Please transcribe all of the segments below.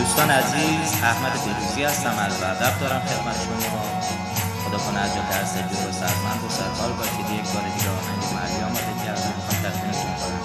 دوستان عزیز، احمد فیروزی هستم. عرض ادب دارم خدمت شما. خدا کنه از جا دست جور و سرمند و سرحال باشید. یک بار دیگه آهنگ محلی آماده کردم، میخوام تقدیمتون کنم.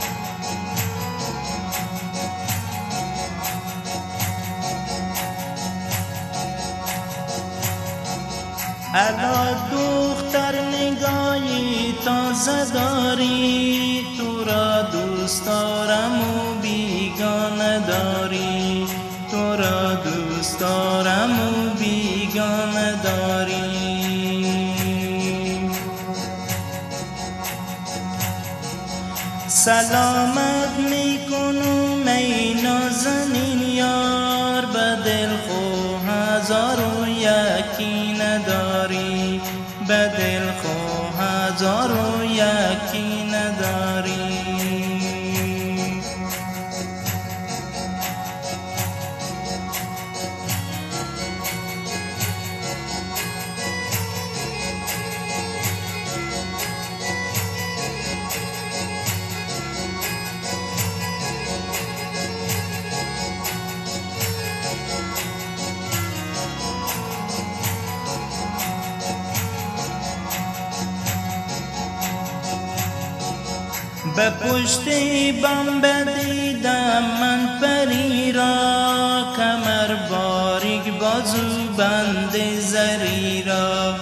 الا دختر نگاهی تازه داری، تو را دوست دارم و بیگانه داری، تو را دوست دارم و بیگانه داری. سلامت میکنم ای نازنین یار، به دل خو هزار و یکی نداری، به دل خو هزار و یکی نداری. به پشت بام بدیدم من پری را، کمر باریک بازو بند زری را،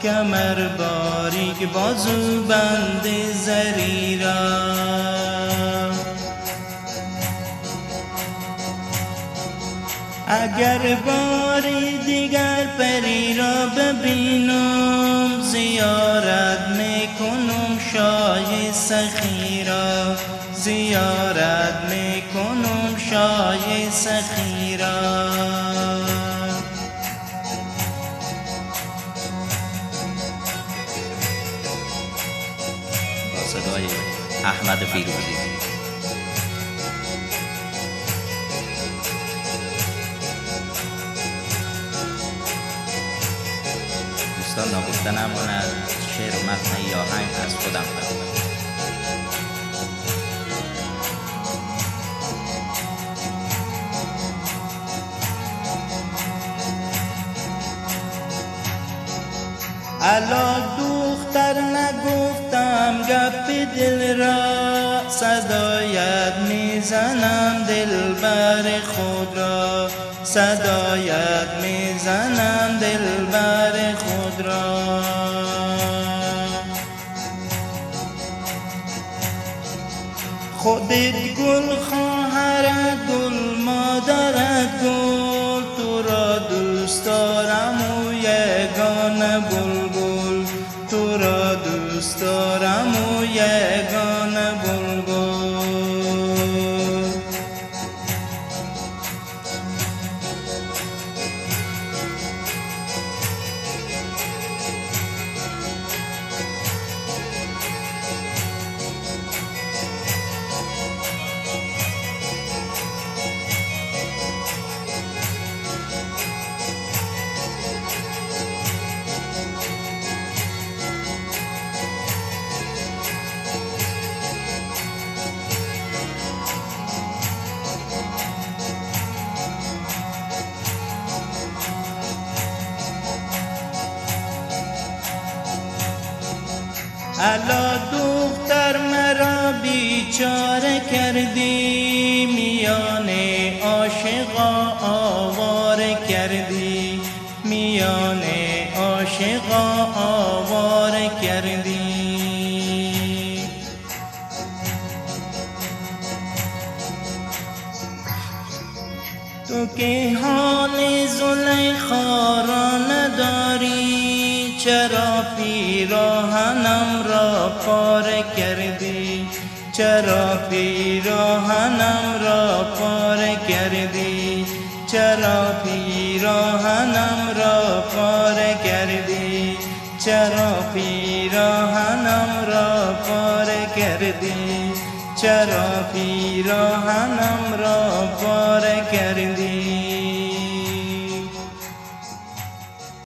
کمر باریک بازو بند زری را. اگر باری دیگر پری را ببینم، زیارت میکنم شاه سخی را، زیارت میکنم شاه سخی را. با صدای احمد فیروزی. دوستان ناگفته نماند شعر و متن یا آهنگ از خودم دارم. الا دختر نگفتم گپ دل را، صدایت میزنم دلبر خود را، صدایت میزنم دلبر خود را. خودت گل خواهرت گل مادرت گل، تو را دوست دارم و یگانه بلبل، تو را دوست دارم و یگانه بلبل. الا دختر مرا بیچاره کردی، میان عاشقا آواره کردی، میان عاشقا آواره کردی. تو که حال زلیخا را نداری، چرا پیراهنم را پاره کردی، چرا پیراهنم را پاره کردی، چرا پیراهنم را پاره کردی، چرا پیراهنم را پاره کردی، چرا پیراهنم را پاره کردی.